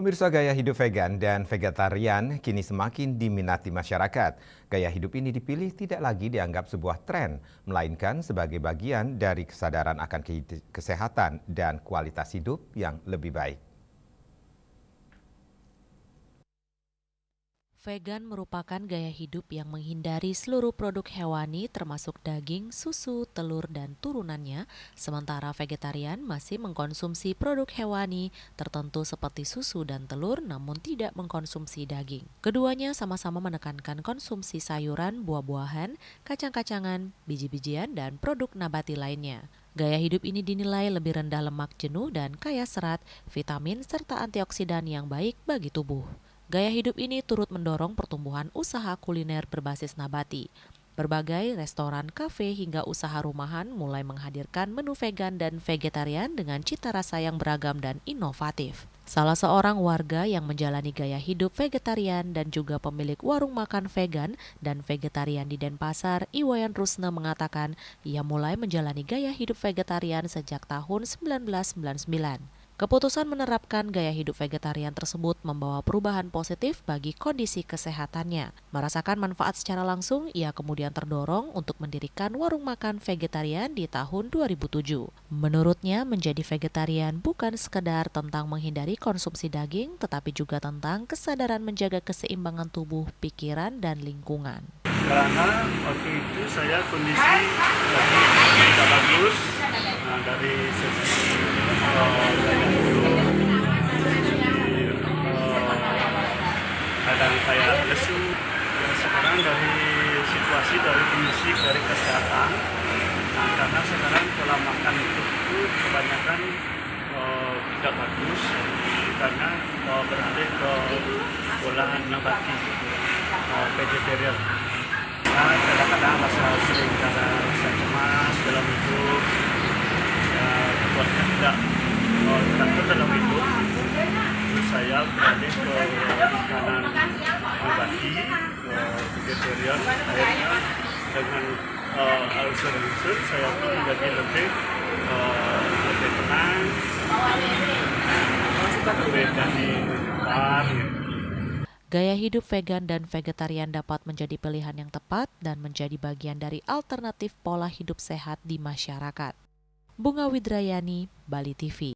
Pemirsa, gaya hidup vegan dan vegetarian kini semakin diminati masyarakat. Gaya hidup ini dipilih tidak lagi dianggap sebuah tren, melainkan sebagai bagian dari kesadaran akan kesehatan dan kualitas hidup yang lebih baik. Vegan merupakan gaya hidup yang menghindari seluruh produk hewani termasuk daging, susu, telur, dan turunannya, sementara vegetarian masih mengkonsumsi produk hewani tertentu seperti susu dan telur namun tidak mengkonsumsi daging. Keduanya sama-sama menekankan konsumsi sayuran, buah-buahan, kacang-kacangan, biji-bijian, dan produk nabati lainnya. Gaya hidup ini dinilai lebih rendah lemak jenuh dan kaya serat, vitamin, serta antioksidan yang baik bagi tubuh. Gaya hidup ini turut mendorong pertumbuhan usaha kuliner berbasis nabati. Berbagai restoran, kafe, hingga usaha rumahan mulai menghadirkan menu vegan dan vegetarian dengan cita rasa yang beragam dan inovatif. Salah seorang warga yang menjalani gaya hidup vegetarian dan juga pemilik warung makan vegan dan vegetarian di Denpasar, Iwayan Rusna mengatakan ia mulai menjalani gaya hidup vegetarian sejak tahun 1999. Keputusan menerapkan gaya hidup vegetarian tersebut membawa perubahan positif bagi kondisi kesehatannya. Merasakan manfaat secara langsung, ia kemudian terdorong untuk mendirikan warung makan vegetarian di tahun 2007. Menurutnya, menjadi vegetarian bukan sekedar tentang menghindari konsumsi daging, tetapi juga tentang kesadaran menjaga keseimbangan tubuh, pikiran, dan lingkungan. Karena waktu itu saya kondisi lagi tidak bagus, dari segi kadang kayak lesu. Sekarang dari situasi, dari kondisi, dari kesehatan, karena sekarang pola makan itu kebanyakan tidak bagus, karena beralih ke olahan nabati, vegetarian. Kadang-kadang sering rasa cemas dalam hidup, buatnya tidak teratur dalam hidup. Terus saya beralih ke makanan nabati, vegetarian. Akhirnya dengan unsur-unsur saya pun menjadi lebih tenang, lebih dari luar. Gaya hidup vegan dan vegetarian dapat menjadi pilihan yang tepat dan menjadi bagian dari alternatif pola hidup sehat di masyarakat. Bunga Widrayani, Bali TV.